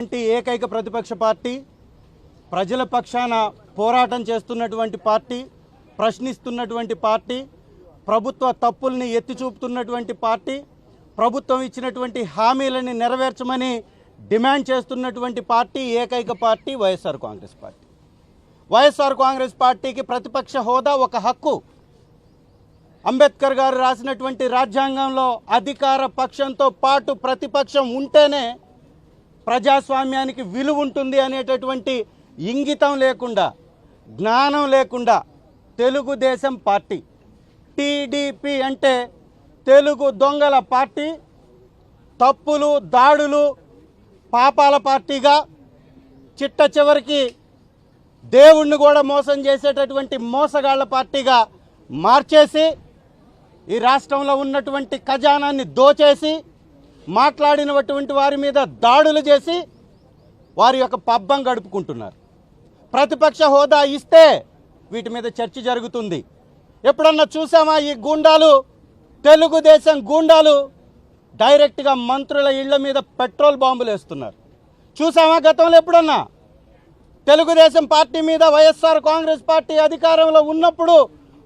ఏకైక ప్రతిపక్ష పార్టీ, ప్రజల పక్షాన పోరాటం చేస్తున్నటువంటి పార్టీ, ప్రశ్నిస్తున్నటువంటి పార్టీ, ప్రభుత్వ తప్పుల్ని ఎత్తి చూపుతున్నటువంటి పార్టీ, ప్రభుత్వం ఇచ్చినటువంటి హామీలని నెరవేర్చమని డిమాండ్ చేస్తున్నటువంటి పార్టీ ఏకైక పార్టీ వైఎస్ఆర్ కాంగ్రెస్ పార్టీ. వైఎస్ఆర్ కాంగ్రెస్ పార్టీకి ప్రతిపక్ష హోదా ఒక హక్కు. అంబేద్కర్ గారు రాసినటువంటి రాజ్యాంగంలో అధికార పక్షంతో పాటు ప్రతిపక్షం ఉంటేనే ప్రజాస్వామ్యానికి విలువ ఉంటుంది అనేటటువంటి ఇంగితం లేకుండా, జ్ఞానం లేకుండా తెలుగుదేశం పార్టీ, టీడీపీ అంటే తెలుగు దొంగల పార్టీ, తప్పులు దాడులు పాపాల పార్టీగా, చిట్ట చివరికి దేవుణ్ణి కూడా మోసం చేసేటటువంటి మోసగాళ్ల పార్టీగా మార్చేసి ఈ రాష్ట్రంలో ఉన్నటువంటి ఖజానాన్ని దోచేసి మాట్లాడినటువంటి వారి మీద దాడులు చేసి వారి యొక్క పబ్బం గడుపుకుంటున్నారు. ప్రతిపక్ష హోదా ఇస్తే వీటి మీద చర్చ జరుగుతుంది. ఎప్పుడన్నా చూసామా ఈ గూండాలు, తెలుగుదేశం గూండాలు డైరెక్ట్గా మంత్రుల ఇళ్ల మీద పెట్రోల్ బాంబులు వేస్తున్నారు? చూసామా గతంలో ఎప్పుడన్నా? తెలుగుదేశం పార్టీ మీద వైఎస్ఆర్ కాంగ్రెస్ పార్టీ అధికారంలో ఉన్నప్పుడు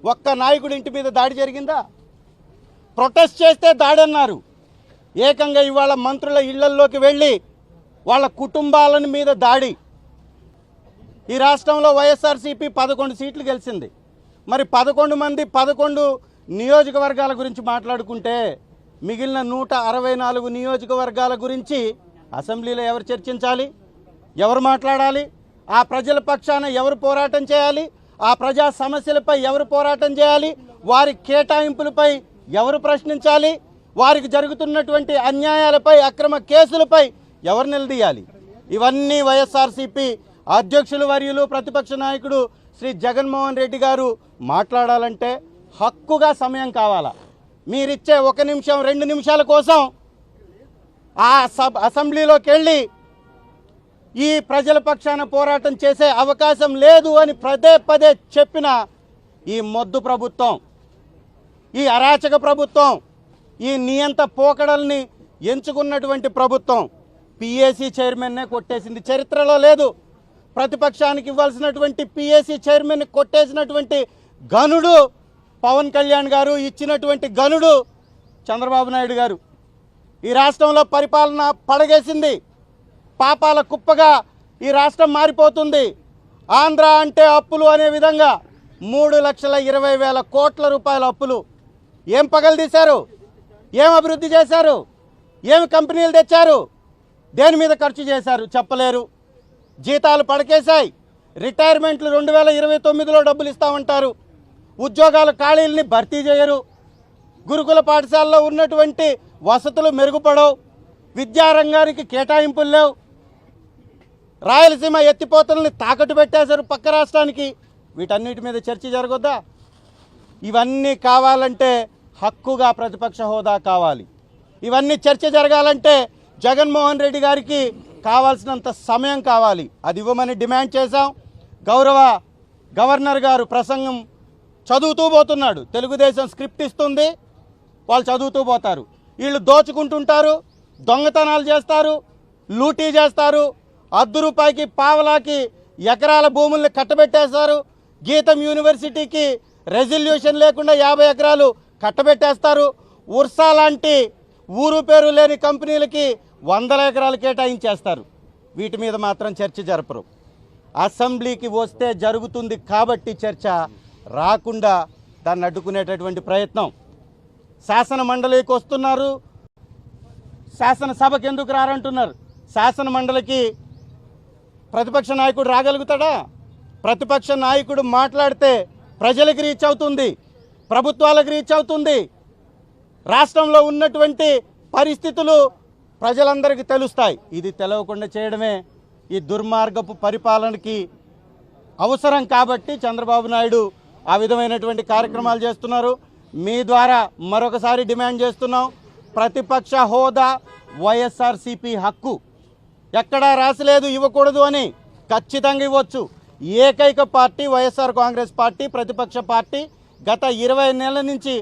ఒక్క నాయకుడి ఇంటి మీద దాడి జరిగిందా? ప్రొటెస్ట్ చేస్తే దాడి అన్నారు. ఏకంగా ఇవాళ మంత్రుల ఇళ్లల్లోకి వెళ్ళి వాళ్ళ కుటుంబాల మీద దాడి. ఈ రాష్ట్రంలో వైఎస్ఆర్సీపీ 11 సీట్లు గెలిచింది. మరి 11 మంది 11 నియోజకవర్గాల గురించి మాట్లాడుకుంటే మిగిలిన 164 నియోజకవర్గాల గురించి అసెంబ్లీలో ఎవరు చర్చించాలి? ఎవరు మాట్లాడాలి? ఆ ప్రజల పక్షాన ఎవరు పోరాటం చేయాలి? ఆ ప్రజా సమస్యలపై ఎవరు పోరాటం చేయాలి? వారి కేటాయింపులపై ఎవరు ప్రశ్నించాలి? వారికి జరుగుతున్నటువంటి అన్యాయాలపై, అక్రమ కేసులపై ఎవరు నిలదీయాలి? ఇవన్నీ వైఎస్ఆర్సీపీ అధ్యక్షులు వర్యులు ప్రతిపక్ష నాయకుడు శ్రీ జగన్మోహన్ రెడ్డి గారు మాట్లాడాలంటే హక్కుగా సమయం కావాలా? మీరిచ్చే 1 నిమిషం 2 నిమిషాల కోసం ఆ అసెంబ్లీలోకి వెళ్ళి ఈ ప్రజల పక్షాన పోరాటం చేసే అవకాశం లేదు అని పదే పదే చెప్పిన ఈ మొద్దు ప్రభుత్వం, ఈ అరాచక ప్రభుత్వం, ఈ నియంత పోకడల్ని ఎంచుకున్నటువంటి ప్రభుత్వం పిఏసీ చైర్మన్నే కొట్టేసింది. చరిత్రలో లేదు. ప్రతిపక్షానికి ఇవ్వాల్సినటువంటి పిఏసీ చైర్మన్ని కొట్టేసినటువంటి గనుడు పవన్ కళ్యాణ్ గారు, ఇచ్చినటువంటి గనుడు చంద్రబాబు నాయుడు గారు. ఈ రాష్ట్రంలో పరిపాలన పడగేసింది. పాపాల కుప్పగా ఈ రాష్ట్రం మారిపోతుంది. ఆంధ్ర అంటే అప్పులు అనే విధంగా 3,20,000 కోట్ల రూపాయల అప్పులు. ఏం పగలు తీశారు? ఏం అభివృద్ధి చేశారు? ఏమి కంపెనీలు తెచ్చారు? దేని మీద ఖర్చు చేశారు? చెప్పలేరు. జీతాలు పడకేశాయి. రిటైర్మెంట్లు 2029లో డబ్బులు ఇస్తామంటారు. ఉద్యోగాల ఖాళీలని భర్తీ చేయరు. గురుకుల పాఠశాలలో ఉన్నటువంటి వసతులు మెరుగుపడవు. విద్యారంగానికి కేటాయింపులు లేవు. రాయలసీమ ఎత్తిపోతలని తాకట్టు పెట్టేశారు పక్క రాష్ట్రానికి. వీటన్నిటి మీద చర్చ జరగొద్దా? ఇవన్నీ కావాలంటే హక్కుగా ప్రతిపక్ష హోదా కావాలి. ఇవన్నీ చర్చ జరగాలంటే జగన్మోహన్ రెడ్డి గారికి కావాల్సినంత సమయం కావాలి. అది ఇవ్వమని డిమాండ్ చేశాం. గౌరవ గవర్నర్ గారు ప్రసంగం చదువుతూ పోతున్నాడు. తెలుగుదేశం స్క్రిప్ట్ ఇస్తుంది, వాళ్ళు చదువుతూ పోతారు. వీళ్ళు దోచుకుంటుంటారు, దొంగతనాలు చేస్తారు, లూటీ చేస్తారు. ₹1 పావలాకి ఎకరాల భూముల్ని కట్టబెట్టేస్తారు. గీతం యూనివర్సిటీకి రెజల్యూషన్ లేకుండా 50 ఎకరాలు కట్టబెట్టేస్తారు. ఉర్సా లాంటి ఊరు పేరు లేని కంపెనీలకి 100 ఎకరాలు కేటాయించేస్తారు. వీటి మీద మాత్రం చర్చ జరపరు. అసెంబ్లీకి వస్తే జరుగుతుంది కాబట్టి చర్చ, రాకుండా దాన్ని అడ్డుకునేటటువంటి ప్రయత్నం. శాసన మండలికి వస్తున్నారు, శాసనసభకు ఎందుకు రారంటున్నారు. శాసన మండలికి ప్రతిపక్ష నాయకుడు రాగలుగుతాడా? ప్రతిపక్ష నాయకుడు మాట్లాడితే ప్రజలకు రీచ్ అవుతుంది, ప్రభుత్వాలకు రీచ్ అవుతుంది. రాష్ట్రంలో ఉన్నటువంటి పరిస్థితులు ప్రజలందరికీ తెలుస్తాయి. ఇది తెలవకుండా చేయడమే ఈ దుర్మార్గపు పరిపాలనకి అవసరం. కాబట్టి చంద్రబాబు నాయుడు ఆ విధమైనటువంటి కార్యక్రమాలు చేస్తున్నారు. మీ ద్వారా మరొకసారి డిమాండ్ చేస్తున్నాం, ప్రతిపక్ష హోదా వైఎస్ఆర్సీపీ హక్కు. ఎక్కడా రాసలేదు ఇవ్వకూడదు అని, ఖచ్చితంగా ఇవ్వచ్చు. ఏకైక పార్టీ వైఎస్ఆర్ కాంగ్రెస్ పార్టీ, ప్రతిపక్ష పార్టీ. గత 20 నెలల నుంచి